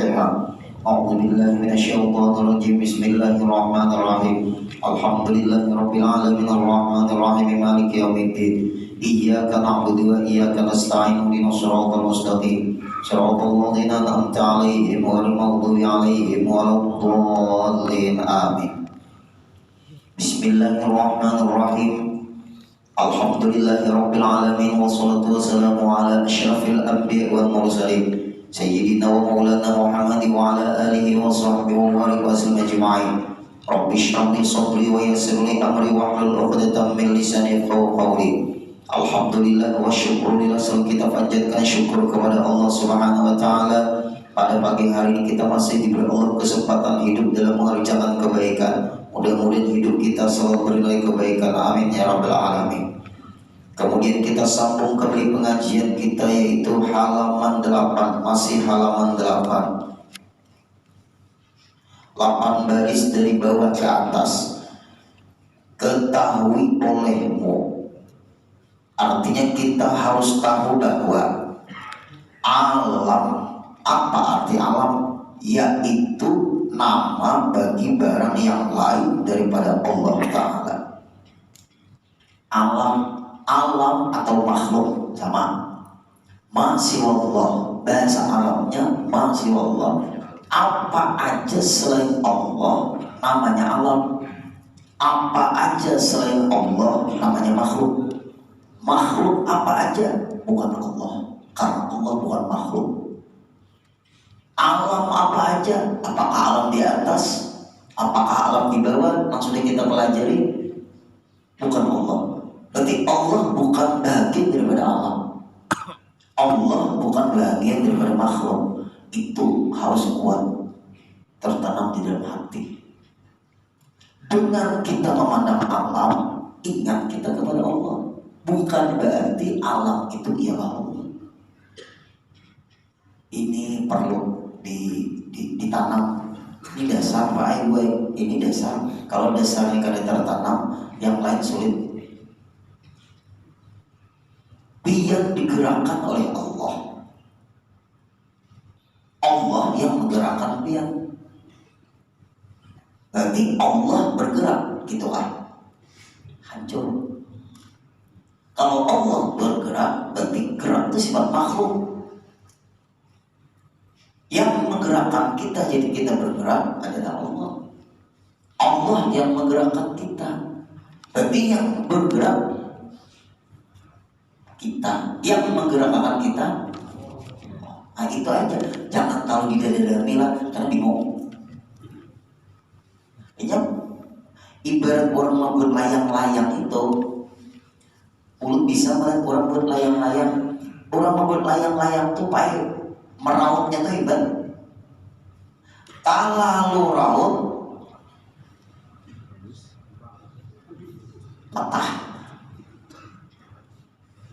Al-Fatihah. A'udzubillahi minasyaitonirrajim. Bismillahirrahmanirrahim. Alhamdulillahirabbil alamin arrahmanir rahim maliki yaumiddin. Iyyaka na'budu wa iyyaka nasta'in ihdinas siratal mustaqim. Shiratal ladzina an'amta 'alaihim ghairil maghdubi 'alaihim waladdallin. Amin. Bismillahirrahmanirrahim. Alhamdulillahirabbil alamin wassalatu wassalamu ala asyrafil anbiya'i wal mursalin sayyidina wa maulana Muhammadin wa ala alihi wa sahbihi wa barik wa sallim ajma'in. Rabbi shrah li sadri wa yassir li amri wahlul 'uqdatam min lisani yafqahu qawli. Alhamdulillah wa syukur lillah, kita panjatkan syukur kepada Allah Subhanahu wa taala. Pada pagi hari ini kita masih diberi Allah kesempatan hidup dalam mengerjakan kebaikan. Mudah-mudahan hidup kita selalu bernilai kebaikan. Amin ya rabbal alamin. Kemudian kita sambung kembali pengajian kita, yaitu halaman 8. Masih halaman 8. 8 baris dari bawah ke atas. Ketahui olehmu. Artinya kita harus tahu bahwa alam, apa arti alam? Yaitu nama bagi barang yang lain daripada Allah Ta'ala. Alam atau makhluk sama. Masiwallah, bahasa Arabnya masiwallah. Apa aja selain Allah namanya alam. Apa aja selain Allah namanya makhluk. Makhluk apa aja bukan Allah, karena Allah bukan makhluk. Alam apa aja, apakah alam di atas, apakah alam di bawah, yang sudah kita pelajari, bukan Allah. Berarti Allah bukan bagian daripada alam. Allah bukan bagian daripada makhluk. Itu harus kuat tertanam di dalam hati. Dengan kita memandang alam, ingat kita kepada Allah. Bukan berarti alam itu ialah Allah. Ini perlu ditanam. Ini dasar Pak Ibu, ini dasar. Kalau dasarnya kada tertanam, yang lain sulit. Biar digerakkan oleh Allah. Allah yang menggerakkan biar. Berarti Allah bergerak, gitu kan? Hancur. Kalau Allah bergerak, berarti gerak itu sifat makhluk. Yang menggerakkan kita jadi kita bergerak adalah Allah. Allah yang menggerakkan kita. Berarti yang bergerak kita, yang menggerakkan kita. Nah itu aja. Jangan tahu di dalam mila karena bingung. Ingat, ibarat orang membuat layang-layang itu. Mulut bisa melihat orang buat layang-layang. Orang membuat layang-layang itu pahit. Merautnya tuh hebat. Kalau raut patah.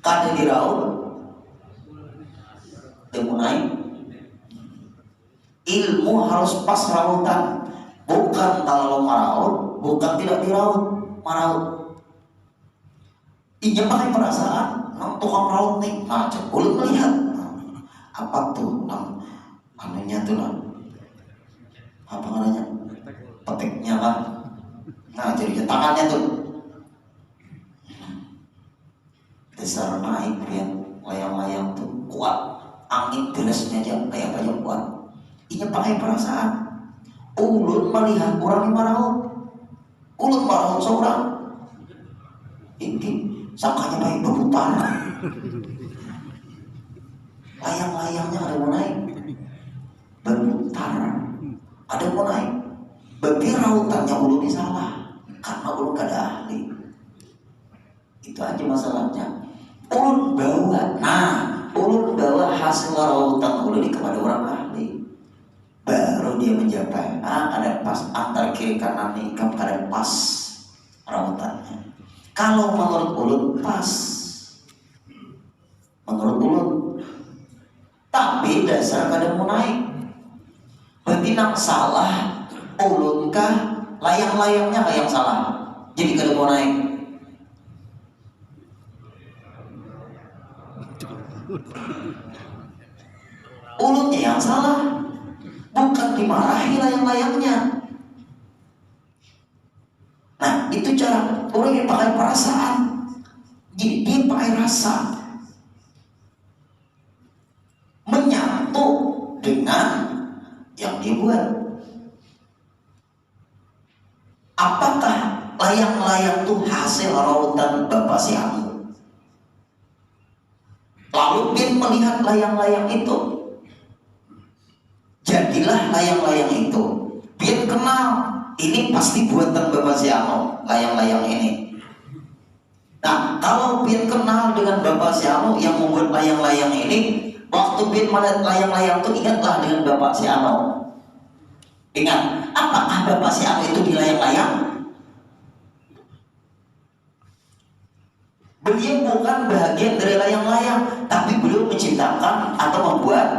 Kada diraut dimulai. Ilmu harus pas rautan. Bukan kalau meraut, bukan tidak diraut, meraut. Ini pakai perasaan. Tukang raut nih, nah boleh melihat. Apa tuh anunya tuh apa namanya, petiknya kan, nah jadi tangannya tuh besar naik ya, layang-layang tuh kuat, angin derasnya aja kayak apa aja kuat. Ini pakai perasaan. Ulun melihat orang yang maraut, ulun maraut seorang ini sangkanya baik berputar. Layang-layangnya ada mau naik berputar, ada mau naik. Berarti rautannya ulun ini salah, karena ulun gak ada ahli. Itu aja masalahnya. Ulun bawa hasil rautan ulun ini kepada orang ahli, baru dia menjapai. Ada pas antara kiri kanan nih, kamu ada pas rautannya. Kalau menurut ulun pas, menurut ulun. Tapi dasar kada mau naik. Berarti nang salah ulun kah, layang-layangnya kah yang salah? Jadi kada mau naik. Ulunnya yang salah. bukan dimarahi layang-layangnya. Nah, itu cara orang yang pakai perasaan. Jadi dia pakai rasa, menyatu dengan yang dia buat. Apakah layang-layang itu hasil rautan Bapak si Amu? Lalu Bin melihat layang-layang itu, jadilah layang-layang itu. Bin kenal, ini pasti buatan Bapak si Amu, layang-layang ini. Nah, kalau Bin kenal dengan Bapak si Amu yang membuat layang-layang ini, waktu Bin melihat layang-layang itu, ingatlah dengan Bapak si Amu. Ingat, apakah Bapak si Amu itu di layang-layang? Beliau bukan bagian dari layang-layang, tapi beliau menciptakan atau membuat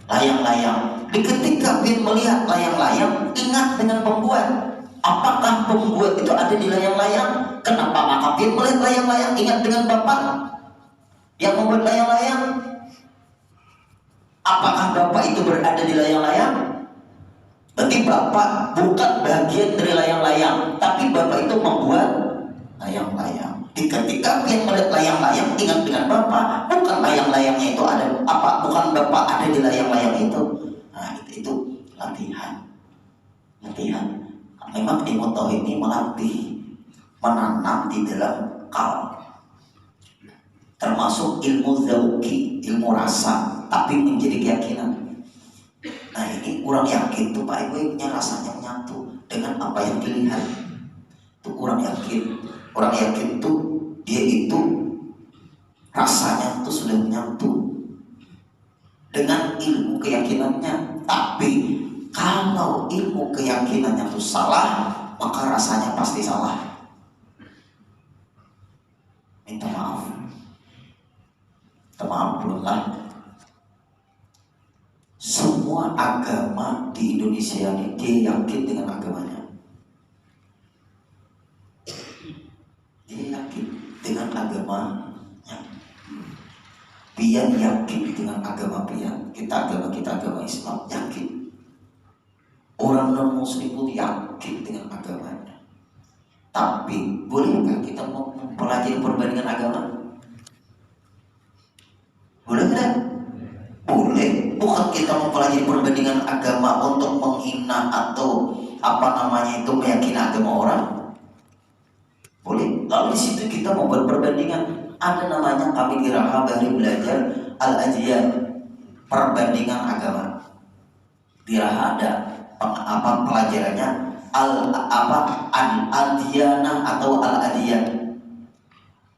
layang-layang. Di ketika Bin melihat layang-layang, ingat dengan pembuat. Apakah pembuat itu ada di layang-layang? Kenapa maka Bin melihat layang-layang, ingat dengan Bapak yang membuat layang-layang? Apakah Bapak itu berada di layang-layang? Berarti Bapak bukan bagian dari layang-layang, tapi Bapak itu membuat layang-layang. Di ketika Bin melihat layang-layang, ingat dengan Bapak, bukan layang-layangnya itu ada apa, bukan Bapak ada di layang-layang itu. Nah, itu latihan. Memang ilmu tauhid ini melatih, menanam di dalam kalb, termasuk ilmu zauki, ilmu rasa, tapi menjadi keyakinan. Nah, ini kurang yakin tuh Pak Ibu punya rasanya menyatu dengan apa yang dilihat. Itu kurang yakin. Orang yakin tuh dia itu rasanya tuh sudah menyatu dengan ilmu keyakinannya. Tapi kalau ilmu keyakinannya tuh salah, maka rasanya pasti salah. Minta maaf belum lah. Semua agama di Indonesia ini dia yakin dengan agamanya. Dia yakin dengan agamanya. Pian yakin dengan agama pian. Kita agama Islam yakin. Orang non muslim pun yakin dengan agamanya. Tapi bolehkah kita mempelajari perbandingan agama? Boleh tidak? Boleh. Bukan kita mempelajari perbandingan agama untuk menghina atau meyakini agama orang. Boleh. Lalu di situ kita membuat perbandingan. Ada namanya kami di Raha Bahri belajar al-ajiyah, perbandingan agama. Di Raha ada pelajarannya al-adiyana atau al-adiyah,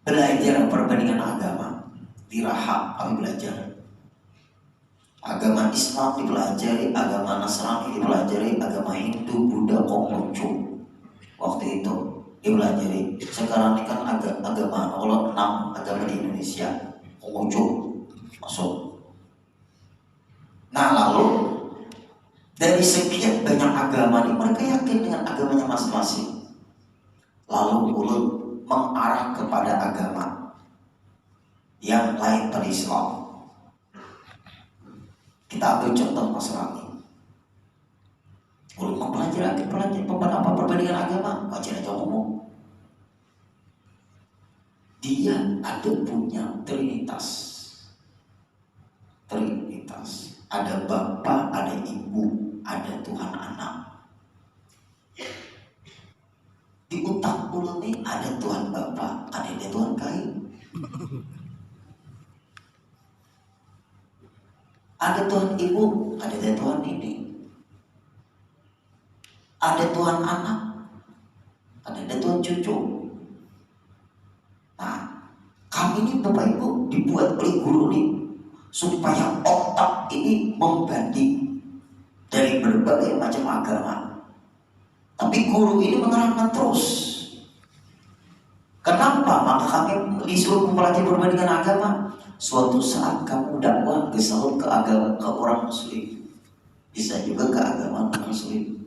belajar perbandingan agama. Di Raha kami belajar. Agama Islam dipelajari, agama Nasrani dipelajari, agama Hindu, Buddha, Konghucu. Waktu itu dipelajari. Sekarang ini kan agama Allah 6 agama di Indonesia, Konghucu masuk. Nah, lalu dari sekian banyak agama ini mereka yakin dengan agamanya masing-masing. Lalu mulut mengarah kepada agama yang lain dari Islam. Kita ambil contoh Nasrani. Kalau mempelajari perbandingan agama, wajar aja ngomong. Dia ada punya Trinitas. Ada Bapa, ada Ibu, ada Tuhan Anak. Di otak bulu nih ada Tuhan Bapa, ada Tuhan Kain. Ada Tuhan Ibu, ada Tuhan ini. Ada Tuhan Anak, ada Tuhan cucu. Nah, kami ini Bapak Ibu dibuat oleh guru nih supaya otak ini membanding dari berbagai macam agama. Tapi guru ini menerangkan terus. Kenapa? Maka kami disuruh mempelajari perbandingan agama. Suatu saat kamu dakwah ke orang muslim, bisa juga ke agama non muslim.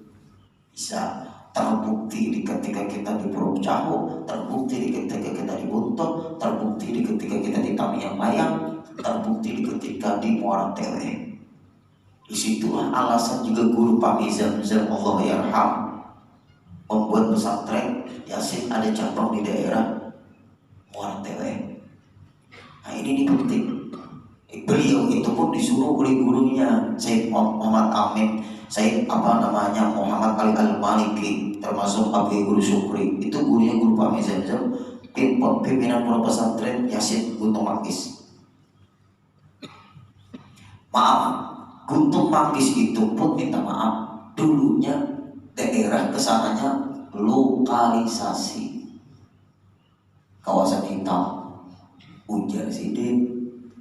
Bisa terbukti di ketika kita di Puruk Caho, terbukti di ketika kita di Buntok, terbukti di ketika kita di Tamiang Mayang, terbukti di ketika di Muara Tele. Disitulah alasan juga guru Pak Zamzam Allah yarham membuat pesantren Yasin ada cabang di daerah Muara Tewe. Nah ini penting. Beliau itu pun disuruh oleh gurunya Said Muhammad Amin, Muhammad Ali Al-Maliki, termasuk Abi Guru Syukri. Itu gurunya guru Pak Zamzam, pimpinan pondok pesantren Yasin Guntung Mangkis. Maaf, Guntung Mangkis itu pun minta maaf, dulunya daerah kesananya lokalisasi kawasan hitam. Ujar sidik,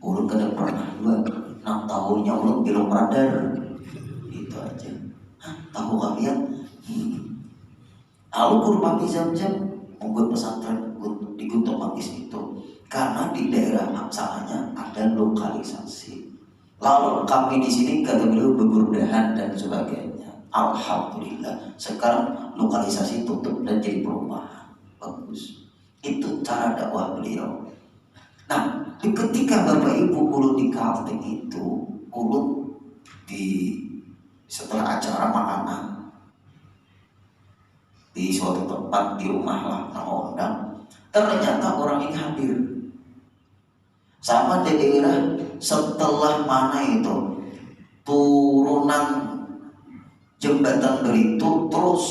ulun kada pernah juga 6 tahunnya ulun belum radar. Itu aja. Tahu kalian? Lalu guru Pak Zamzam membuat pesantren di Guntung Mangkis itu karena di daerah sananya ada lokalisasi. Lalu kami di sini kata beliau beberdahan dan sebagainya. Alhamdulillah sekarang lokalisasi tutup dan jadi perumahan. Bagus. Itu cara dakwah beliau. Nah, ketika Bapak Ibu ulun di Kalteng itu, ulun setelah acara makanan di suatu tempat di rumah lah, nama undang, ternyata orang ini hadir. Sama daerah setelah mana itu turunan jembatan Beritu, terus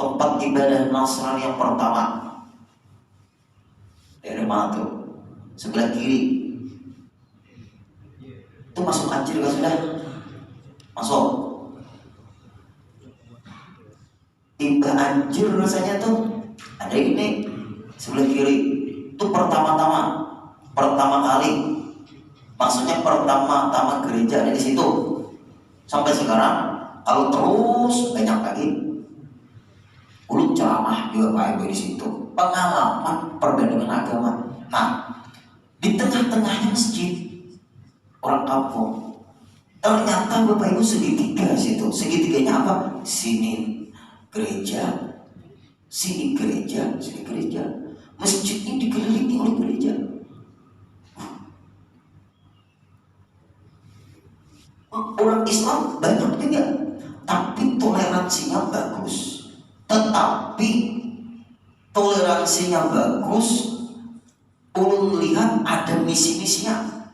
tempat ibadah Nasrani yang pertama. Daerah mana tuh? Sebelah kiri. Itu masuk Anjir kan sudah? Masuk. Tiba Anjir rasanya tuh ada ini sebelah kiri. Itu pertama kali. Maksudnya pertama gereja ada di situ. Sampai sekarang kalau terus banyak lagi. Ulun ceramah juga Pak Ibu di situ. Pengalaman perbedaan agama. Nah, di tengah-tengahnya masjid orang kampung. Ternyata Bapak Ibu segitiga situ. Segitiganya apa? Sini gereja, sini gereja, sini gereja. Masjid ini dikelilingi oleh gereja. Orang Islam banyak juga, tapi toleransinya bagus. Tetapi toleransinya bagus, ulun lihat ada misi-misinya.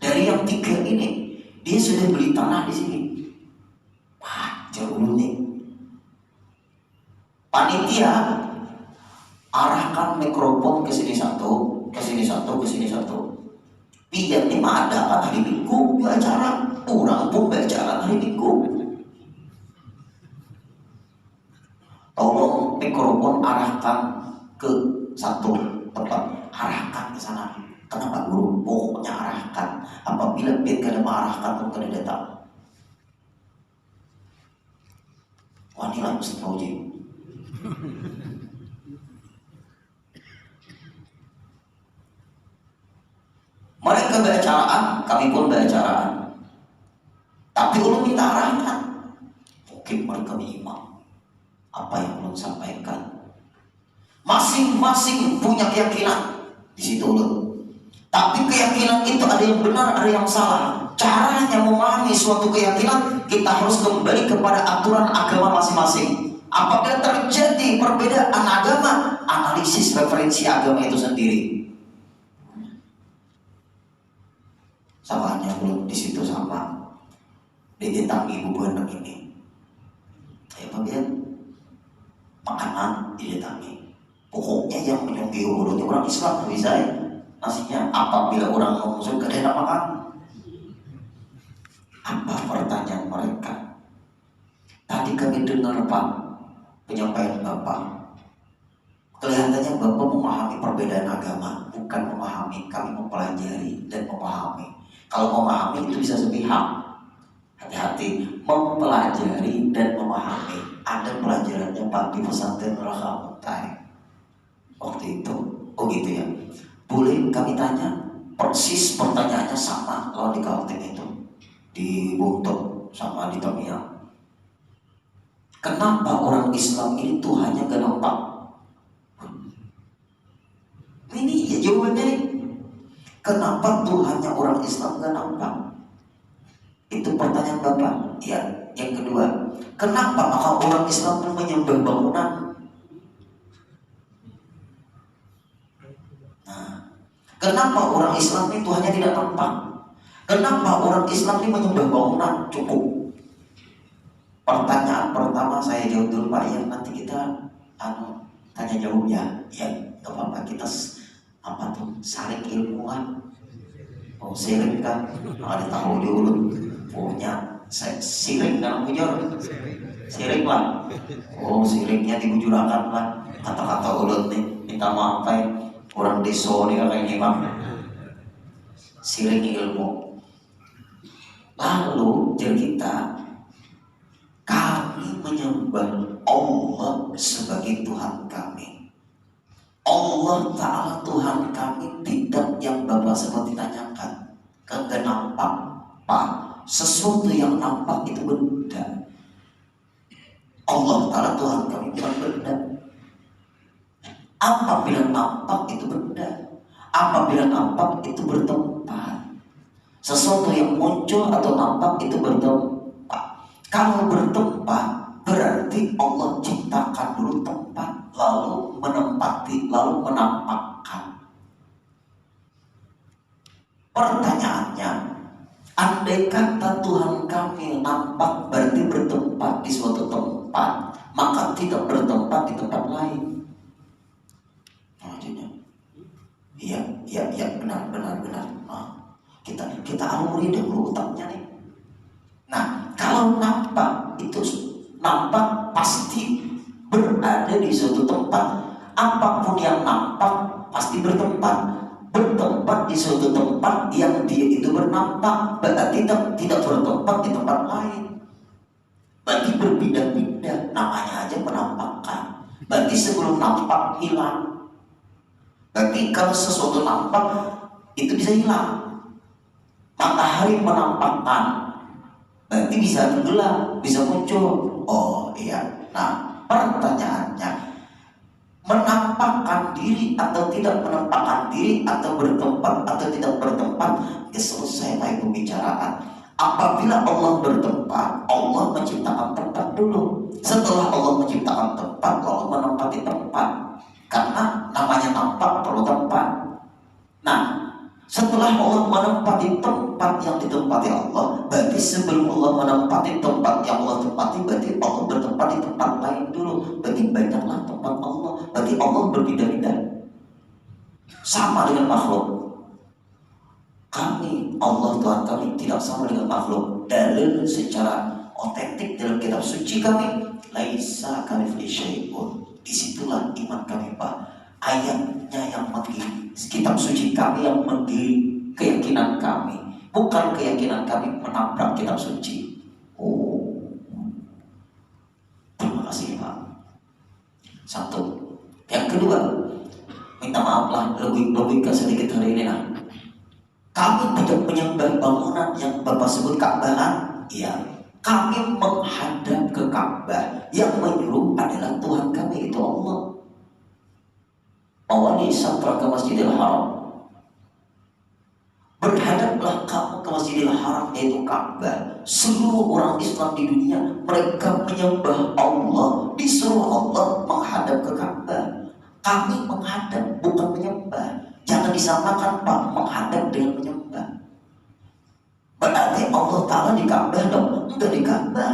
Dari yang 3 ini, dia sudah beli tanah di sini. Wah, jauh nih. Panitia arahkan mikrofon ke sini satu, ke sini satu, ke sini satu. Biar ini mah ada kan hari Minggu acara, orang pun acara hari Minggu. Tolong mikrofon arahkan ke satu tempat, arahkan ke sana. Kenapa guru? Pokoknya arahkan. Apabila biar kada mengarahkan pun kada datang. Wanita mesti tahu je. Mereka beracaraan, kami pun beracaraan. Tapi ulun minta arahkan. Mungkin mereka menyimak apa yang ulun sampaikan. Masing-masing punya keyakinan di situ ulun. Tapi keyakinan itu ada yang benar, ada yang salah. Caranya memahami suatu keyakinan, kita harus kembali kepada aturan agama masing-masing. Apabila terjadi perbedaan agama, analisis referensi agama itu sendiri. Salahnya belum di situ sama didatangi ibu bandeng ini. Bagian makanan didatangi. Pokoknya yang menyongki hulunya orang Islam bisa ya. Nasinya apabila orang muslim gak enak makan. Apa pertanyaan mereka? Tadi kami dengar Pak penyampaian Bapak. Kelihatannya Bapak memahami perbedaan agama, bukan memahami, kami mempelajari dan memahami. Kalau memahami itu bisa sepihak. Hati-hati, mempelajari dan memahami. Ada pelajarannya Pak di pesantren Rahmat Mutai. Waktu itu, oh gitu ya. Boleh kami tanya, persis pertanyaannya sama kalau di Kalteng itu, di Buntok sama di Tamiang. Kenapa orang Islam ini Tuhannya gak nampak? Ini ya jawabannya nih. Kenapa Tuhannya orang Islam gak nampak? Itu pertanyaan Bapak. Ya, yang kedua, kenapa maka orang Islam menyembah bangunan? Nah, kenapa orang Islam itu hanya tidak nampak? Kenapa orang Islam ini menyembah bangunan? Cukup. Pertanyaan pertama saya jawab dulu Pak ya, nanti kita tanya jawab ya. Ya, nggak apa-apa, kita apa tuh saling ilmuwan. Oh, sirik kan? Ada tahu dulu. Punya sirik kan bujur? Sirik lah. Oh, siriknya dibujurakan lah. Kata-kata ulut nih, minta maaf ya. Orang deso nih kayak ini Bang. Sirik ilmu. Lalu jadi kita, kami menyembah Allah sebagai Tuhan kami. Allah Ta'ala Tuhan kami tidak yang Bapak seperti tanyakan. Kagak nampak Pak. Sesuatu yang nampak itu benda. Allah Ta'ala Tuhan kami bukan benda. Apabila nampak itu benda, apabila nampak itu bertempat. Sesuatu yang muncul atau nampak itu bertempat. Kalau bertempat berarti Allah ciptakan dulu tempat, lalu menempati, lalu menampakkan. Pertanyaannya, andai kata Tuhan kami nampak berarti bertempat di suatu tempat, maka tidak bertempat di tempat lain. Iya, benar. Kita aluri dahulu utaknya nih. Nah, kalau nampak itu nampak pasti berada di suatu tempat. Apapun yang nampak pasti bertempat. Bertempat di suatu tempat yang dia itu bernampak, berarti tidak bertempat di tempat lain. Berarti berpindah-pindah, namanya aja penampakan. Berarti sebelum nampak hilang. Berarti kalau sesuatu nampak itu bisa hilang. Matahari menampakkan, berarti bisa tenggelam, bisa muncul. Oh iya. Nah, pertanyaannya, menampakkan diri atau tidak menampakkan diri, atau bertempat atau tidak bertempat, ya selesai lagi pembicaraan. Apabila Allah bertempat, Allah menciptakan tempat dulu. Setelah Allah menciptakan tempat, lalu menempati tempat. Karena namanya nampak perlu tempat. Nah, setelah Allah menempati tempat yang ditempati Allah, berarti sebelum Allah menempati tempat yang Allah tempati, berarti Allah bertempat di tempat lain dulu. Berarti banyaklah tempat Allah. Berarti Allah berpindah-pindah. Sama dengan makhluk. Kami, Allah Tuhan kami tidak sama dengan makhluk. Dalil secara otentik dalam kitab suci kami, laisa kamitslihi syai'un. Disitulah iman kami Pak. Ayatnya yang mendiri, kitab suci kami yang mendiri keyakinan kami, bukan keyakinan kami menabrak kitab suci. Oh, terima kasih Pak. Satu. Yang kedua, minta maaflah logika sedikit hari ini lah. Kami tidak menyembah bangunan yang Bapak sebut Ka'bah. Iya, kami menghadap ke Ka'bah. Yang menyuruh adalah Tuhan kami, itu Allah. Awali satra ke Masjidil Haram. Berhadaplah kamu ke Masjidil Haram, yaitu Ka'bah. Seluruh orang Islam di dunia, mereka menyembah Allah. Disuruh Allah menghadap ke Ka'bah. Kami menghadap, bukan menyembah. Jangan disamakan Pak, menghadap dengan menyembah. Berarti Allah Ta'ala di Ka'bah dong? Enggak di Ka'bah.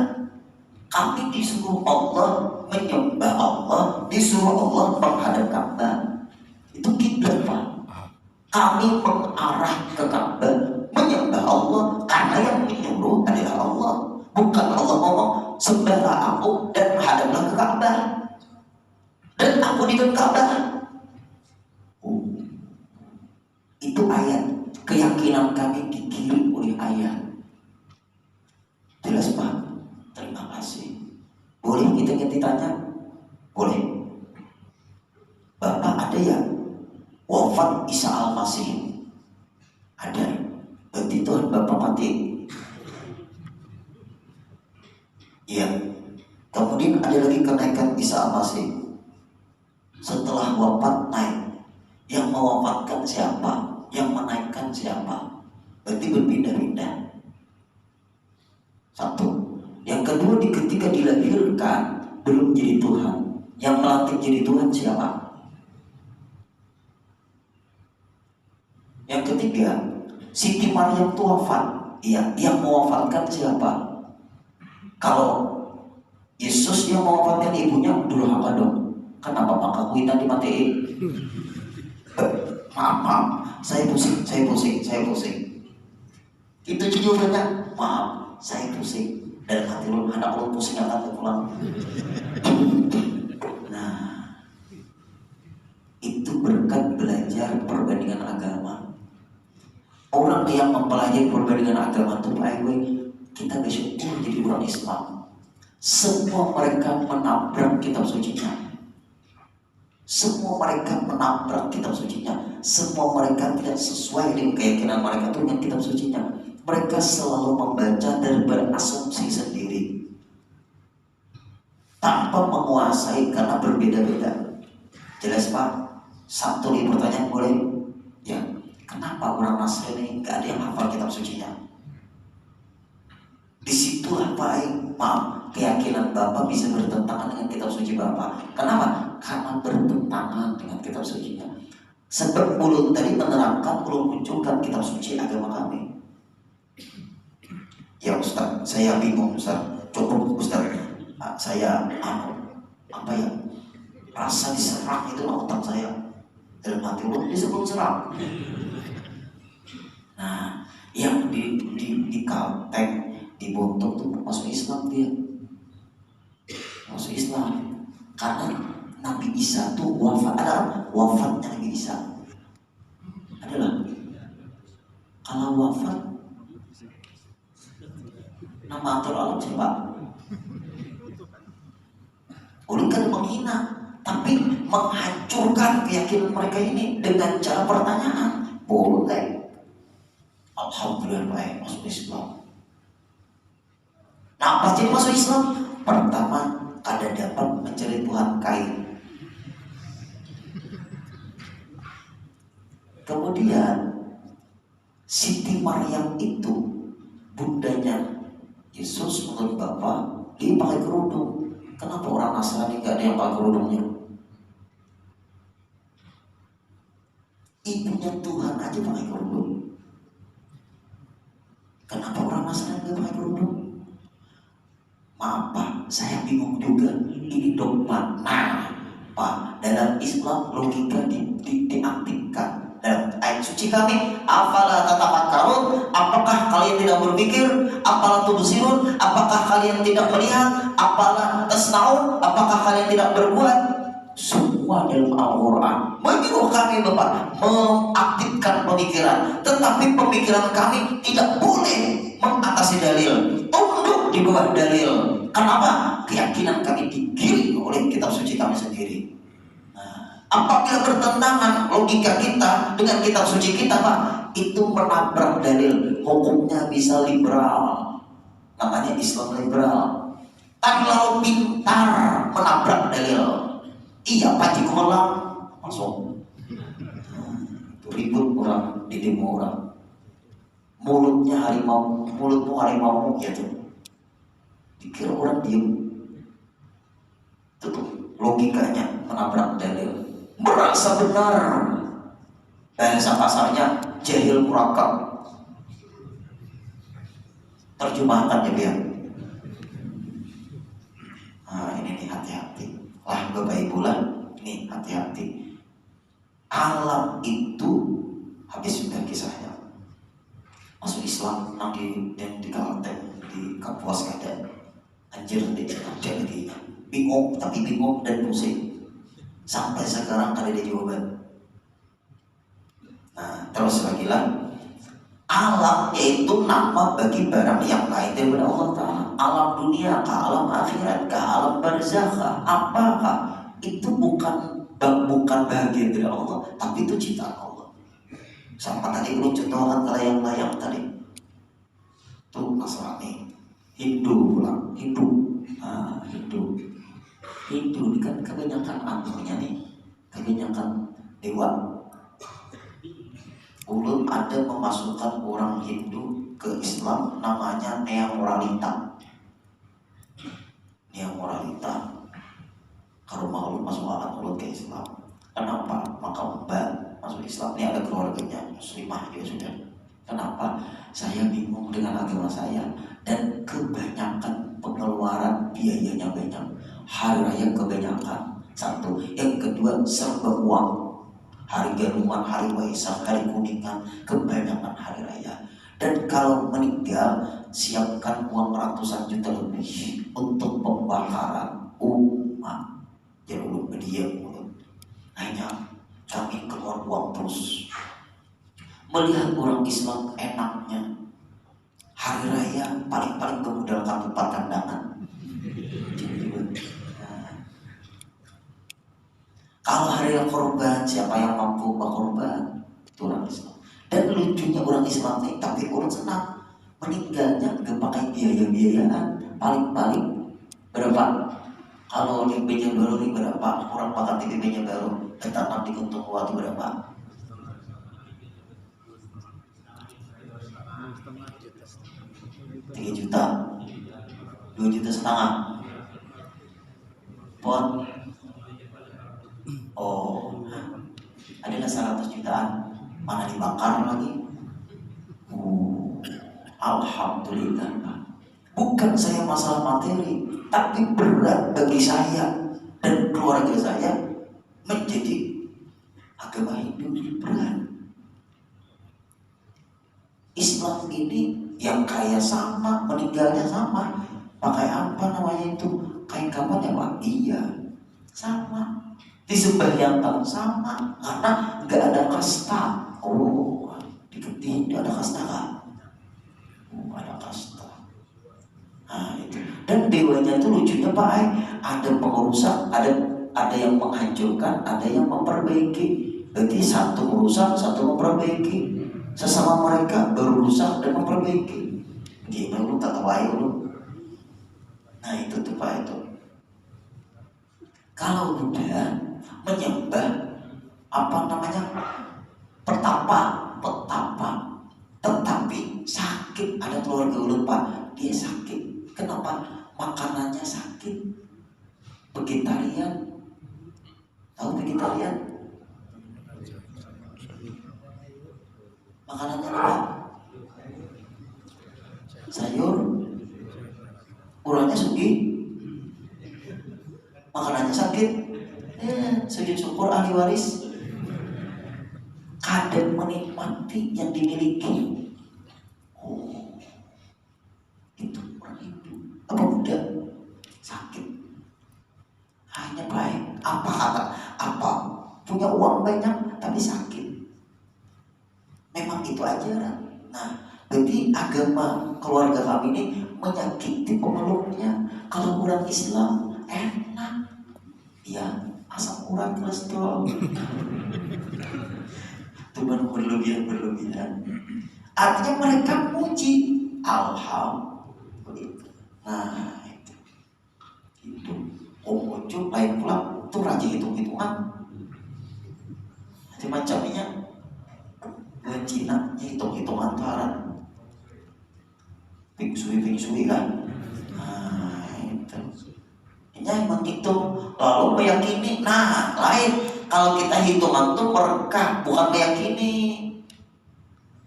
Kami disuruh Allah menyembah Allah, disuruh Allah menghadap Ka'bah. Itu kiblat Pak. Kami mengarah ke Ka'bah, menyembah Allah, karena yang menyuruh adalah Allah. Bukan Allah ngomong, sembahlah aku dan menghadaplah ke Ka'bah, dan aku di Ka'bah. Itu ayat. Keyakinan kami dikirim oleh ayat. Jelas Pak? Terima kasih. Boleh kita ditanya? Boleh. Bapak ada ya wafat Isa Al-Masih? Ada. Berarti Tuhan Bapak mati. Iya. Kemudian ada lagi kenaikan Isa Al-Masih. Setelah wafat naik. Yang mewafatkan siapa? Yang menaikkan siapa? Berarti berpindah-pindah. Satu. Yang kedua, ketika dilahirkan belum jadi Tuhan. Yang melantik jadi Tuhan siapa? Yang ketiga, Siti Maryam itu wafat. Iya, yang mewafatkan siapa? Kalau Yesus yang mewafatkan ibunya, durhaka dong. Kenapa maka kuitan dimatiin? Maaf, saya pusing. Itu jawabannya. Maaf, saya pusing. Dan hati lu, anak lu pusing akan pulang. Nah, itu berkat belajar perbandingan agama. Orang yang mempelajari perbandingan agama itu, kita bersyukur jadi orang Islam. Semua mereka menabrak kitab sucinya. Semua mereka tidak sesuai dengan keyakinan mereka itu dengan kitab sucinya. Mereka selalu membaca dan berasumsi sendiri tanpa menguasai karena berbeda-beda. Jelas Pak? Satu lagi pertanyaan boleh? Ya, kenapa orang Nasrani nggak ada yang hafal kitab sucinya? Disitulah Pak, maaf, keyakinan Bapak bisa bertentangan dengan kitab suci Bapak. Kenapa? Karena bertentangan dengan kitab sucinya. Sebab ulun tadi menerangkan, ulun munculkan kitab suci agama kami. Ya Ustaz, saya bingung Ustaz. Cukup Ustaz, saya rasa diserang itu otak saya. Dalam hati ulun disebut serang. Nah, yang di Kalteng, dibontok tuh masuk Islam dia. Masuk Islam. Karena Nabi Isa tuh wafatnya Nabi Isa adalah kalau wafat nama atur alam siapa? Ulun kan menghina, tapi menghancurkan keyakinan mereka ini dengan cara pertanyaan. Boleh. Alhamdulillah baik masuk Islam. Nah, pas jadi masuk Islam, pertama ada dapat mencari Tuhan kain. Kemudian Siti Maryam itu bundanya Yesus menurut Bapak dia pakai kerudung. Kenapa orang Nasrani gak ada yang pakai kerudungnya? Ibunya Tuhan aja pakai kerudung. Kenapa orang Nasrani gak pakai kerudung? Maaf Pak, saya bingung juga. Ini dogma. Nah Pak, dalam Islam logika diaktifkan. Dalam ayat suci kami, afala tatafakkarun, apakah kalian tidak berpikir? Apala tubsirun, apakah kalian tidak melihat? Apala tasnaun, apakah kalian tidak berbuat? Semua dalam Al-Quran menyuruh kami Bapak mengaktifkan pemikiran. Tetapi pemikiran kami tidak boleh mengatasi dalil, tunduk di bawah dalil. Kenapa? Keyakinan kami digiring oleh kitab suci kami sendiri. Apabila bertentangan logika kita dengan kitab suci kita Pak, itu menabrak dalil. Hukumnya bisa liberal, namanya Islam liberal. Tapi lalu pintar menabrak dalil, iya Pak Jikolang masuk. Ribut orang di demo orang. Mulutnya harimau, mulutmu harimau gitu. Dikira orang diem. Itu tuh logikanya menabrak dalil. Merasa benar. Bahasa kasarnya jahil murakab. Terjemahkan ya biar. Nah ini nih hati-hati. Lah Bapak Ibu lah, nih hati-hati. Alam itu habis sudah kisahnya. Masuk Islam nang di Kalteng, di Kapuas Kadan. Anjir jadi bingung, tapi bingung dan pusing. Sampai sekarang ada jawaban. Nah, terus lagi lah. Alam yaitu nama bagi barang yang lain daripada Allah Ta'ala. Alam dunia, ke alam akhirat, ke alam barzakh, apakah itu bukan bagian dari Allah, tapi itu ciptaan Allah. Sama tadi lu contohkan ke layang-layang tadi. Tuh Nasrani, Hindu pulang, Hindu. Nah, Hindu ini kan kebanyakan anunya nih, kebanyakan dewa. Ulun ada memasukkan orang Hindu ke Islam namanya Nea Moralita. Nea Moralita. Kalau mau ulun masuk akan ulun ke Islam. Kenapa? Maka Mbak masuk Islam ini ada keluarganya muslimah juga sudah. Kenapa? Saya bingung dengan agama saya dan kebanyakan pengeluaran biayanya banyak. Hari raya kebanyakan. Satu. Yang kedua serba uang. Hari Garuman, hari Waisak, hari Kuningan, kebanyakan hari raya. Dan kalau meninggal siapkan uang ratusan juta lebih untuk pembakaran umat. Jadi ulun berdiam ulun. Hanya kami keluar uang terus. Melihat orang Islam enaknya hari raya paling-paling memodalkan tempat kandangan. Kalau hari korban, siapa yang mampu berkorban? Itu orang Islam. Dan lucunya orang Islam ini, tapi orang senang meninggalnya gak pakai biaya-biayaan. Paling-paling berapa? Kalau di Beja Baru ini berapa? Orang pakai di Beja Baru ketanam di Guntung Watu berapa? 3 juta, 2 juta setengah. Pon. Oh, adalah 100 jutaan. Mana dibakar lagi? Alhamdulillah. Bukan saya masalah materi, tapi berat bagi saya dan keluarga saya menjadi agama Hindu ini berat. Islam ini yang kaya sama, meninggalnya sama. Pakai apa namanya itu? Kain kapan ya Pak? Iya, sama. Disembahyangkan sama, karena nggak ada kasta. Oh, di Hindu ada kasta kan? Oh, ada kasta. Nah itu. Dan dewanya itu lucunya Pak, ada pengurusan, ada yang menghancurkan, ada yang memperbaiki. Berarti satu merusak, satu memperbaiki. Sesama mereka berusaha dan memperbaiki. Gimana lu tak tahu aja lu. Nah itu tuh Pak itu. Kalau udah menyembah apa namanya petapa, tetapi sakit, ada keluarga ulun Pak, dia sakit. Kenapa? Makanannya sakit. Vegetarian. Tahu vegetarian? Makanannya apa? Sayur. Urangnya sugi. Makanannya sakit. Sujud syukur ahli waris. Kadang menikmati yang dimiliki. Oh, itu orang Hindu. Apa Buddha? Sakit. Hanya baik. Apa? Punya uang banyak tapi sakit. Memang itu ajaran. Nah, berarti agama keluarga kami ini menyakiti pemeluknya. Kalau orang Islam enak, ya asam urat kolesterol. Tuhan berlebihan. Artinya mereka puji alhamdulillah. Nah itu muncul lain pula itu raja hitung-hitungan macam-macamnya. Cina hitung-hitungan taran Feng-shui kan. Nah itu ini emang hitung lalu meyakini. Nah lain kalau kita hitungan tuh merekah, bukan meyakini.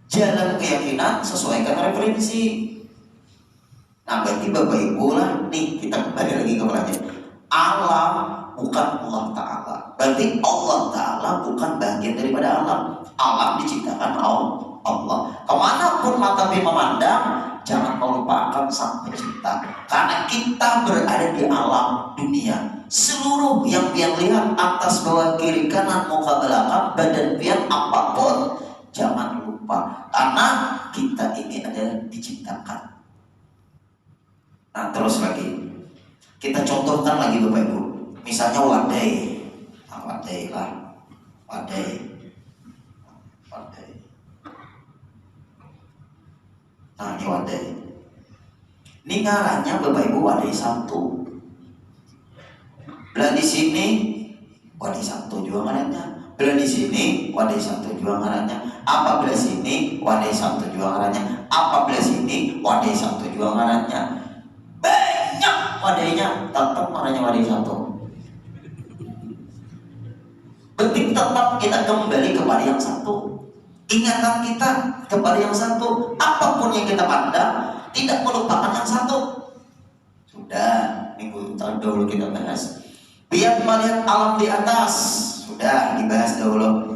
Jalan keyakinan sesuaikan referensi. Nah berarti Bapak Ibu lah nih, kita kembali lagi ke pelajaran. Alam bukan Allah Ta'ala. Berarti Allah Ta'ala bukan bagian daripada alam. Alam diciptakan Allah. Kemanapun mata memandang, jangan melupakan sang pencipta. Karena kita berada di alam dunia. Seluruh yang pian lihat, atas, bawah, kiri, kanan, muka, belakang, badan pian, apapun, jangan lupa. Karena kita ini adalah diciptakan. Nah terus lagi, kita contohkan lagi Bapak Ibu. Misalnya wadai. Nah ini wadai. Ini ngarannya Bapak Ibu wadai satu. Belah di sini wadai satu juga ngarannya. Bila di sini wadai satu juga ngarannya. Apabila sini wadai satu juga ngarannya. Apabila sini wadai satu juga ngarannya. Banyak wadainya, tetap ngarannya wadai satu. Penting tetap kita kembali kepada yang satu. Ingatan kita kepada yang satu. Apapun yang kita pandang, tidak melupakan yang satu. Sudah minggu dahulu kita bahas. Biar melihat alam di atas, sudah dibahas dahulu.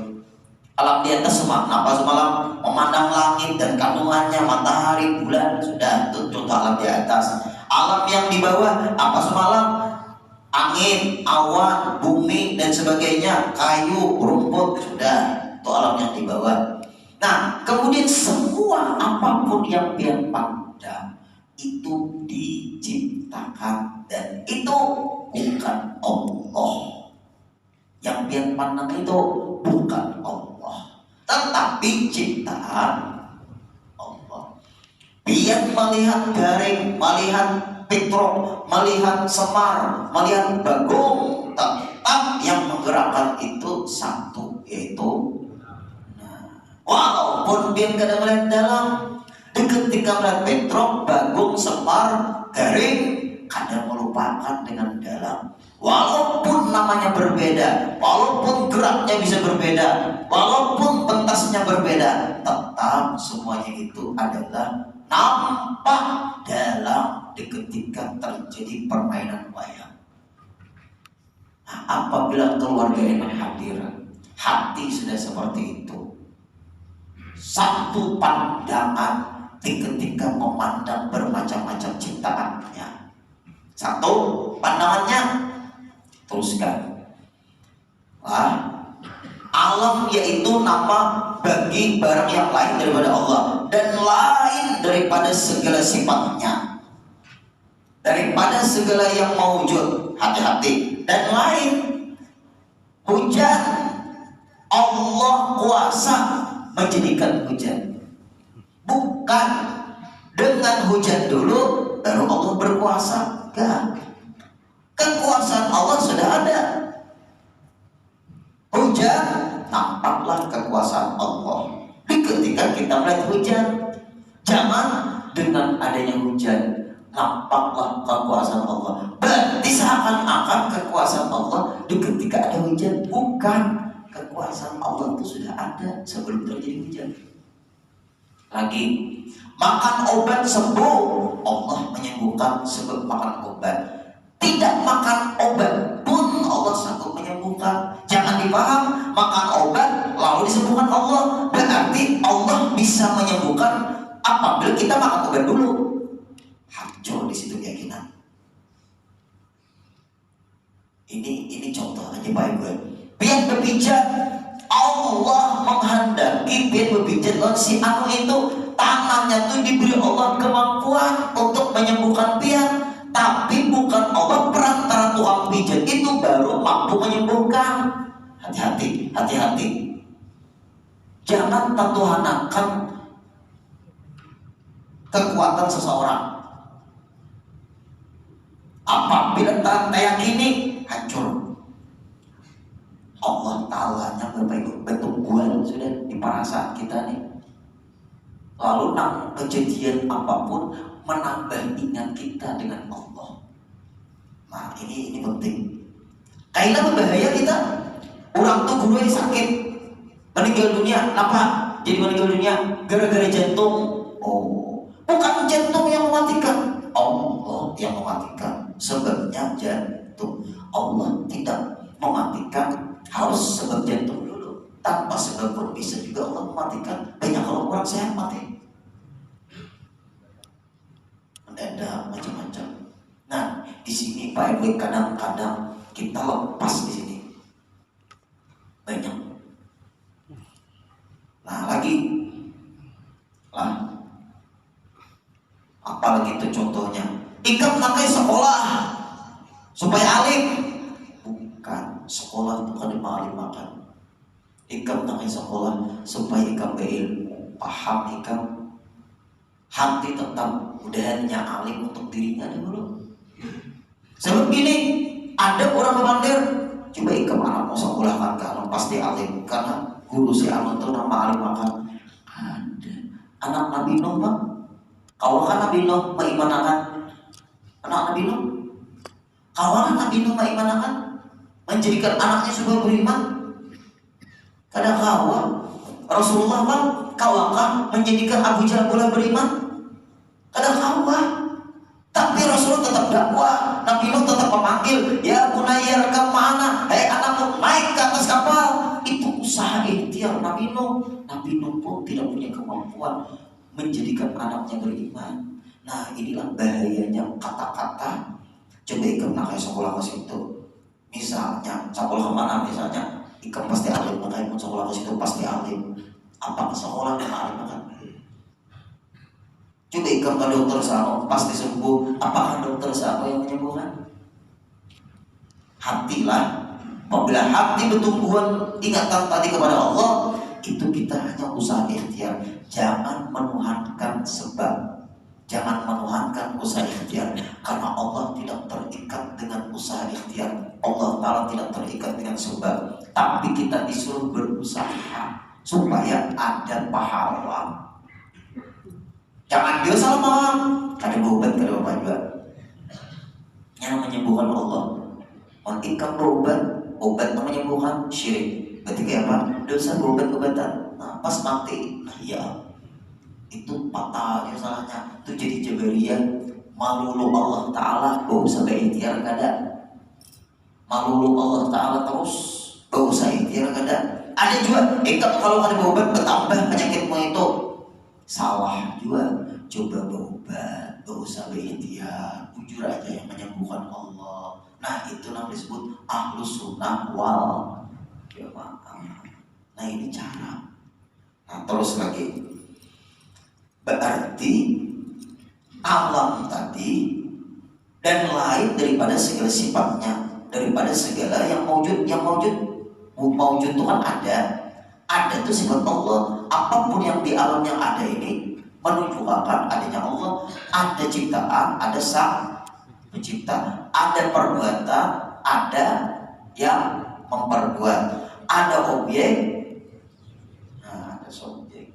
Alam di atas apa semalam? Memandang langit dan kandungannya, matahari, bulan, sudah itu contoh alam di atas. Alam yang di bawah apa semalam? Angin, awan, bumi dan sebagainya, kayu, rumput, sudah itu alam yang di bawah. Nah, kemudian semua apapun yang pian pandang itu diciptakan dan itu bukan Allah. Yang pian pandang itu bukan Allah, tetapi ciptaan Allah. Pian melihat garing, melihat petrol, melihat semar, melihat bagong, tetap yang menggerakkan itu satu, yaitu walaupun pian kadang melihat dalam, ketika melihat petrol, bagong, semar, garing, kadang melupakan dengan dalam. Walaupun namanya berbeda, walaupun geraknya bisa berbeda, walaupun pentasnya berbeda, tetap semuanya itu adalah nampak dalam ketika terjadi permainan wayang. Nah, apabila keluarga enak hadir, hati sudah seperti itu. Satu pandangan ketika memandang bermacam-macam ciptaannya. Satu pandangannya, teruskan. Alam yaitu nama bagi barang yang lain daripada Allah dan lain daripada segala sifatnya, daripada segala yang mewujud, hati-hati, dan lain. Hujan, Allah kuasa menjadikan hujan, bukan dengan hujan dulu baru Allah berkuasa. Enggak, kekuasaan Allah sudah ada. Hujan, nampaklah kekuasaan Allah ketika kita melihat hujan. Jangan dengan adanya hujan nampaklah kekuasaan Allah, berarti seakan-akan kekuasaan Allah ketika ada hujan. Bukan, kekuasaan Allah itu sudah ada sebelum terjadi hujan. Lagi, makan obat sembuh, Allah menyembuhkan sebab makan obat. Tidak makan obat pun Allah sanggup menyembuhkan. Jangan dipaham makan obat lalu disembuhkan Allah, berarti Allah bisa menyembuhkan apabila kita makan obat dulu. Hancur di situ keyakinan. Ini contoh aja Pak Ibu. Biar berpijat, Allah menghendaki biar berpijat si anu itu, tangannya tuh diberi Allah kemampuan untuk menyembuhkan pian. Tapi bukan Allah perantara tukang pijat itu baru mampu menyembuhkan. Hati-hati, hati-hati. Jangan tatuhanakan kekuatan seseorang. Apabila tak yakini, hancur. Allah Ta'ala-nya bertungguan sudah di perasaan kita nih. Lalu kejadian apapun menambah ingat kita dengan Allah. Nah ini penting. Kayaknya berbahaya kita. Orang tuh guru yang sakit, meninggal dunia. Kenapa jadi meninggal dunia? Gara-gara jantung. Oh, bukan jantung yang mematikan, Allah yang mematikan. Sebabnya jantung. Allah tidak mematikan harus sebab jantung dulu. Tanpa sebab pun bisa juga Allah mematikan. Banyak kalau orang sehat mati. Mendadak macam-macam. Nah, di sini Pak Ibu kadang-kadang kita lepas di sini. Banyak. Nah, lagi. Apalagi itu contohnya. Ikam pakai sekolah supaya alim. Bukan, sekolah itu kan alim makan. Ikam pakai sekolah supaya ikam berilmu, paham ikam. Hati tetap udahnya alim untuk dirinya dulu. Sebab gini, ada orang mandir Coba ikam anakmu sekolahkan ke anak pasti alim, karena guru si anak itu nama alim makan. Ada anak Nabi Nuh bang, kawakan Nabi Nuh meimanakan anak Nabi Nuh, kawakan Nabi Nuh meimanakan, menjadikan anaknya sebuah beriman. Kadang kawan Rasulullah bang, kawakan menjadikan Abu Jahal boleh beriman. Kadang kawan, tapi Rasulullah tetap dakwah. Nabi Nuh tetap memanggil, ya bunayya rekam ma'ana, hei anakku naik ke atas kapal. Itu usaha ikhtiar Nabi Nuh. Nabi Nuh pun tidak punya kemampuan menjadikan anaknya beriman. Nah inilah bahayanya kata-kata. Coba ikam nak sekolah ke situ, misalnya sekolah kemana, misalnya ikam pasti alim, maka ikut sekolah ke situ pasti alim. Apa ke sekolah yang alim kan? Coba ikam ke dokter sama pasti sembuh. Apakah dokter sama yang menyembuhkan? Hatilah. Apabila hati bertumbuhan ingatan tadi kepada Allah, itu kita hanya usaha ikhtiar. Jangan menuhankan sebab, jangan menuhankan usaha ikhtiar, karena Allah tidak terikat dengan usaha ikhtiar. Allah Ta'ala tidak terikat dengan sebab, tapi kita disuruh berusaha supaya ada pahala. Jangan dia salah, ada berobat, ada obat juga yang menyembuhkan Allah. Ikam berobat, obat yang menyembuhkan syirik. Ketika apa? Dosa berobat-obatan. Nah, pas mati, nah ya itu patah dia salahnya. Itu jadi jabariyah. Malulu Allah Ta'ala, gak usah berikhtiar kada. Malulu Allah Ta'ala terus, gak usah ikhtiar kada. Ada juga, ikam kalau ada berobat bertambah penyakitmu itu. Salah juga. Coba berobat, gak usah berikhtiar, jujur aja yang menyembuhkan Allah. Nah itu namanya disebut ahlus sunnah wal jamaah. Nah ini cara. Nah terus lagi, berarti alam tadi dan lain daripada segala sifatnya, daripada segala yang maujud itu kan ada tuh sifat Allah. Apapun yang di alam yang ada ini menunjukkan adanya Allah. Ada ciptaan, ada sang pencipta, ada perbuatan, ada yang memperbuat, ada objek, nah ada subjek.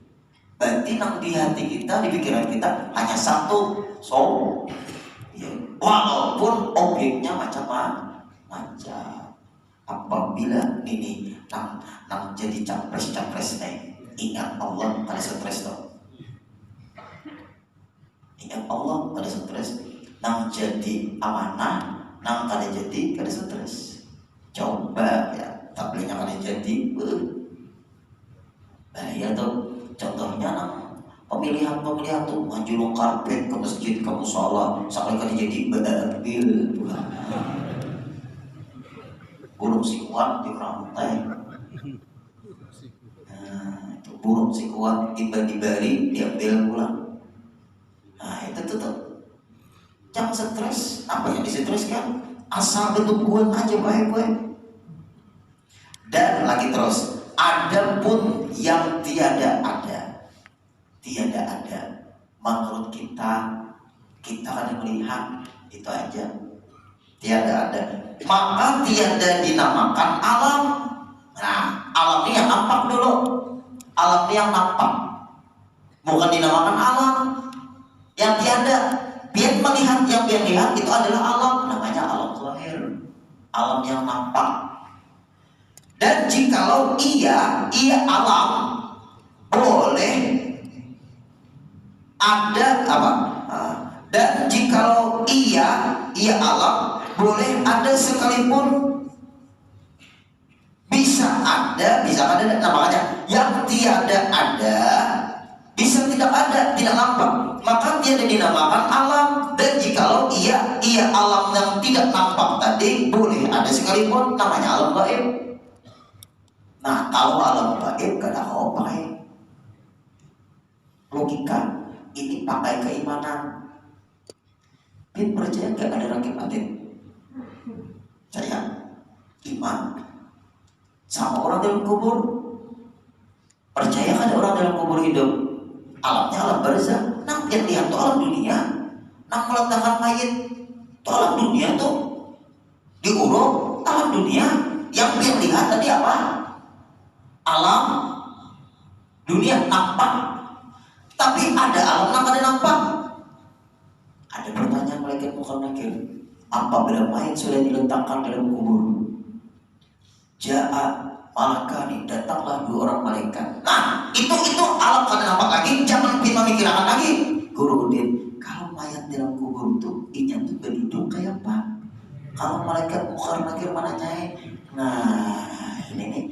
Berarti yang di hati kita, di pikiran kita hanya satu ya. Walaupun objeknya macam-macam. Apabila ini nang jadi capres ingat Allah pada stres toh. Ingat Allah pada stres. Nang jadi amanah, nang kada jadi kada stres. Coba ya, tablenya kada jadi, bahaya tuh. Contohnya nang pemilihan tuh manjulung karpet ke masjid, ke musola, sampai kada jadi babil. Burung sikuan di rantai. Nah, itu burung sikuan tiba-tibari diambil pulang. Nah, itu tuh. Jangan stres. Apa yang disestreskan? Asal bertumbuhan aja baik-baik. Dan lagi terus, ada pun yang tiada ada. Tiada ada. Menurut kita akan melihat itu aja. Tiada ada. Maka tiada dinamakan alam. Nah, alam ini yang nampak dulu. Alam ini yang nampak. Bukan dinamakan alam. Yang tiada. Biar melihat, yang biar lihat itu adalah alam. Namanya alam zahir. Alam yang nampak. Dan jikalau iya alam boleh ada apa? Dan jikalau iya alam boleh ada sekalipun, bisa ada, nah makanya yang tiada ada bisa tidak ada, tidak nampak, maka tiada dinamakan alam. Dan jikalau iya alam yang tidak nampak tadi boleh ada sekalipun, namanya alam gaib. Nah kalau alam gaib kada kau pakai logika, ini pakai keimanan. Bin percaya gak ada rakib atin? Saya iman sama orang dalam kubur. Percaya kan ada orang dalam kubur hidup? Alamnya alam barzah. Nah yang lihat tuh alam dunia. Nah meletakkan mayit tuh alam dunia tuh. Diuruk alam dunia. Yang dia lihat tadi apa? Alam dunia nampak. Tapi ada alam yang ada nampak. Ada pertanyaan malaikat Munkar Nakir. Apabila mayat sudah diletakkan dalam kubur, Ja'a malakani, datanglah 2 orang malaikat. Nah, itu alam kada nampak lagi. Jangan kita mikirkan lagi. Guru Udin, kalau mayat dalam kubur itu inya tuh berduduk kayak apa? Kalau malaikat Munkar Nakir menanyai, nah ini nih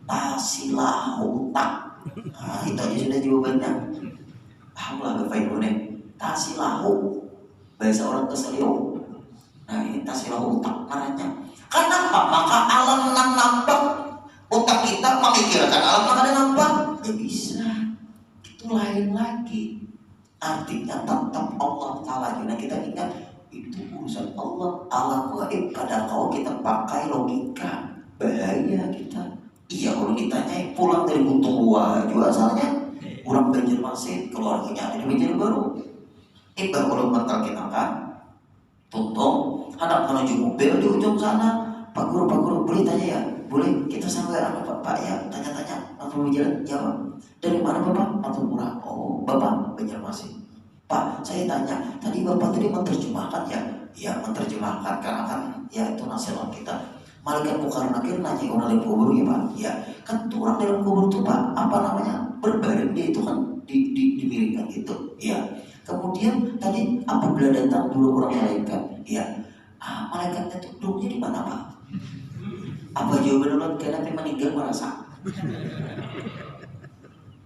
tasilah utak. Nah, itu aja sudah jawabannya. Pahamlah Bapak Ibu nih, tasilahu bahasa orang Keselio. Nah ini tasilahu utak namanya. Kenapa? Maka alam yang nampak otak kita memikirkan alam yang ada nampak. Gak bisa. Itu lain lagi. Artinya tetap Allah Ta'ala. Nah kita ingat itu urusan Allah. Alam gaib. Kadang kalau kita pakai logika, bahaya kita. Iya, kalau ditanya pulang dari Buntung Luar juga asalnya orang Banjarmasin, keluarganya ada di Banjarbaru. Ibarat kalau mental kita kan tuntung anak menuju mobil di ujung sana. Pak guru boleh tanya ya? Boleh, kita sampai anak Pak ya, tanya-tanya langsung berjalan. Jawab, dari mana Bapak? Langsung murah. Oh, Bapak Banjarmasin. Pak, saya tanya, tadi Bapak tadi menerjemahkan ya? Ya, menerjemahkan karena kan ya itu nasihat kita. Malaikat Munkar Nakir nanya orang dalam kubur ya Pak. Ya, kan tuh orang dalam kubur tuh Pak, apa namanya? Berbaring dia itu kan dimiringkan gitu. Ya. Kemudian tadi apabila datang 2 orang malaikat, ya, malaikatnya itu duduknya di mana Pak? Apa jawaban ulang karena meninggal merasa?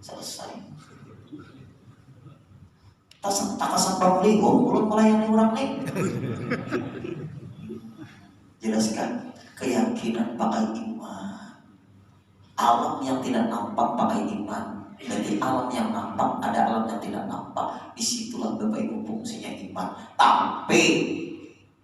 Selesai. Takasan pamliho, mulut melayani orang nih. Jelaskan keyakinan pakai iman. Alam yang tidak nampak pakai iman. Jadi alam yang nampak, ada alam yang tidak nampak. Disitulah Bapak Ibu fungsinya iman. Tapi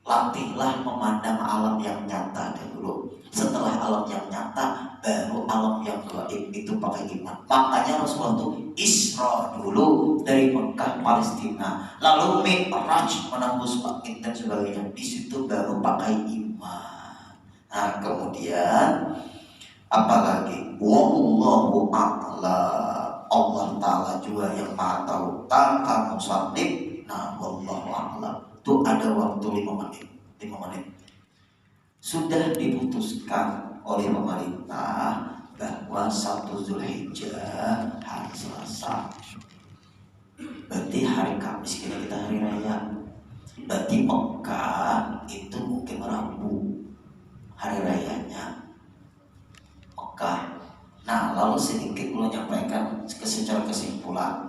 latihlah memandang alam yang nyata dulu. Setelah alam yang nyata, baru alam yang gaib itu pakai iman. Makanya Rasulullah itu Isra dulu dari Mekah Palestina, lalu Mi'raj menembus langit dan sebagainya. Di situ baru pakai iman. Nah kemudian apalagi wallahu a'lam. Allah Ta'ala juga yang maha tahu. Tanpa musannif. Nah wallahu a'lam. Itu ada waktu 5 menit. Sudah diputuskan oleh pemerintah bahwa 1 Zulhijjah hari Selasa. Berarti hari Kamis kita hari raya. Berarti Mekah itu mungkin Rabu hari rayanya Mekah. Nah lalu sedikit belum menyampaikan secara kesimpulan.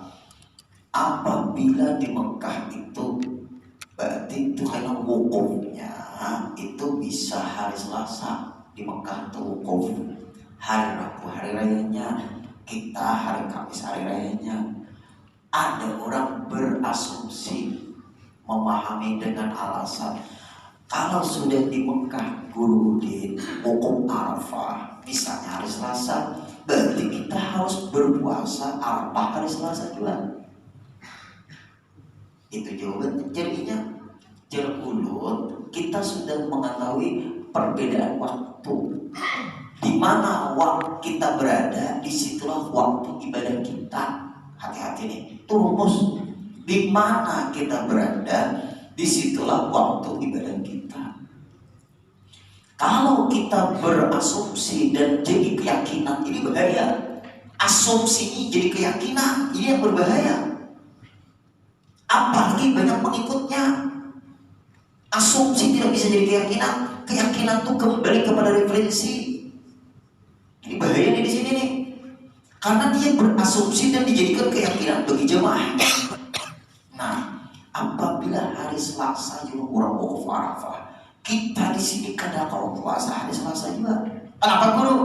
Apabila di Mekah itu berarti itu hanya wukufnya itu bisa hari Selasa. Di Mekah itu wukuf. Hari Rabu hari rayanya, kita hari Kamis hari rayanya. Ada orang berasumsi memahami dengan alasan kalau sudah di Mekah Guru Udin wukuf Arafah misalnya hari Selasa, berarti kita harus berpuasa Arafah hari Selasa juga. Itu jawabannya. Jadinya Jerkulut kita sudah mengetahui perbedaan waktu. Di mana waktu kita berada, disitulah waktu ibadah kita. Hati-hati nih, itu rumus. Di mana kita berada, disitulah waktu ibadah kita. Kalau kita berasumsi dan jadi keyakinan, ini bahaya. Asumsi ini jadi keyakinan, ini yang berbahaya. Apalagi banyak pengikutnya. Asumsi tidak bisa jadi keyakinan. Keyakinan itu kembali kepada referensi. Ini bahaya nih di sini nih. Karena dia berasumsi dan dijadikan keyakinan bagi jemaah. Nah, apabila hari Selasa juga orang wukuf Arafah, kita di sini kadang kalau puasa hari Selasa juga. Kenapa Guru?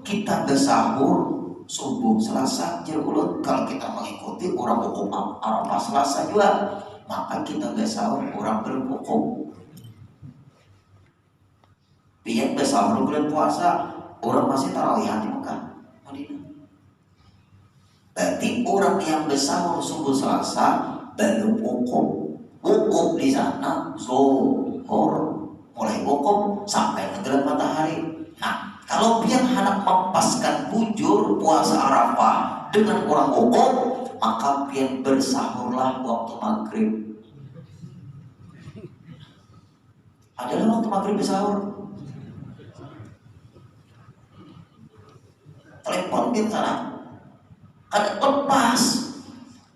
Kita bersahur subuh Selasa Jerkulut. Kalau kita mengikuti orang wukuf Arafah Selasa juga, maka kita bersahur orang berwukuf. Biar bersahur bulan puasa, orang masih tarawihan di Mekah Madinah. Berarti orang yang bersahur subuh Selasa baru wukuf. Wukuf di sana zuhur mulai wukuf sampai tenggelam matahari. Nah, kalau biar hendak mempaskan bujur puasa Arafah dengan kurang wukuf, maka biar bersahurlah waktu maghrib. Adalah waktu maghrib bersahur. Telepon di sana. Kada lepas.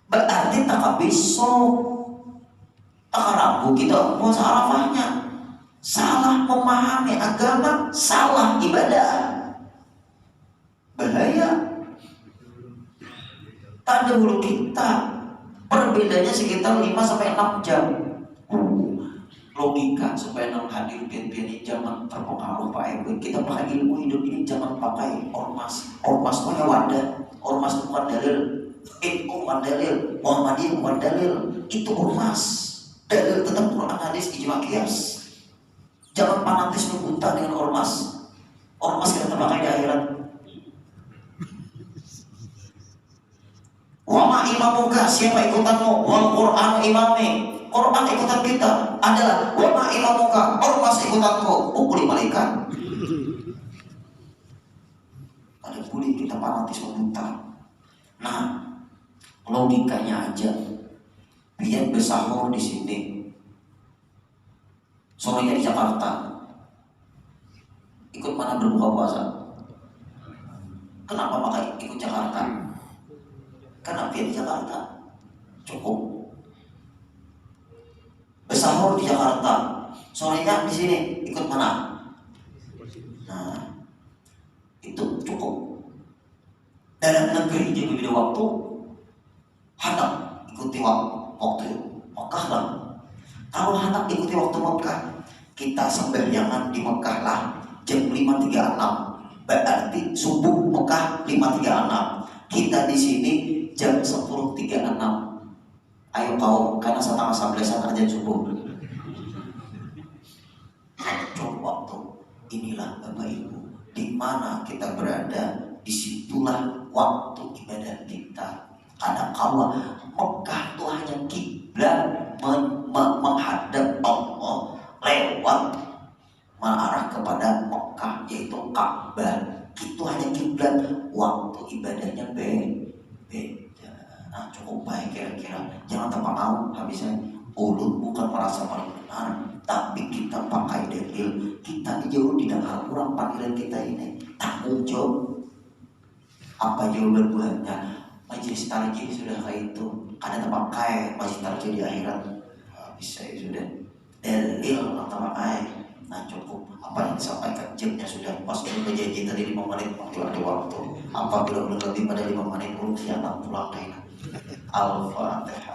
Berarti tak besok. Tak Rabu kita puasa Arafahnya. Salah memahami agama, salah ibadah. Bahaya. Tak dahulu kita perbedaannya sekitar 5-6 jam. Logika supaya nang hadir pian-pian ini jangan terpengaruh Pak Ewe. Kita pakai ilmu hidup ini jangan pakai ormas. Ormas punya wadah. Ormas bukan dalil. Bukan dalil. Muhammadiyah bukan dalil. Itu ormas. Dalil tetap Quran hadis ijma qiyas. Jangan fanatis buta dengan ormas. Ormas kita terpakai di akhirat. Wa ma imamuka, siapa ikutanmu? Wal Qur'an imami. Quran ikutan kita adalah wa ma imamuka, ormas ikutanku. Pukuli malaikat. Ada boleh kita fanatis buta. Nah, logikanya aja. Biar bersahur di sini. Sorenya di Jakarta. Ikut mana berbuka puasa? Kenapa maka ikut Jakarta? Karena biar di Jakarta cukup. Bersahur di Jakarta, sorenya di sini, ikut mana? Nah, itu cukup. Dalam negeri jadi beda waktu, hendak ikuti waktu Mekah lah. Kalau hendak ikuti waktu Mekah, kita sembahyangan di Mekah lah jam 5.36. Berarti subuh Mekah 5.36. Kita di sini jam 10.36. Ayo kau, karena 10:11 aja subuh. Cocok waktu. Inilah Bapak Ibu, di mana kita berada, disitulah waktu ibadah kita. Karena kalau Mekah itu hanya kiblat menghadap Allah lewat mengarah kepada Mekah, yaitu Ka'bah. Itu hanya kiblat, waktu ibadahnya beda. Nah, cukup baik kira-kira. Jangan terpengaruh habisnya. Ulun bukan merasa paling benar, tapi kita pakai dalil. Kita jauh di dalam kurang panggilan kita ini. Tanggung jawab. Apa jawaban buatnya? Majelis tarjih sudah kayak itu. Karena terpakai majelis tarjih di akhirat. Bisa ya sudah. Dalil yang terpakai. Nah cukup. Apa yang disampaikan jamnya sudah pas. Sudah berjanji tadi 5 menit waktu waktu. Apabila lebih pada 5 menit, ulun siapa pulang kayak. Al-Fatihah.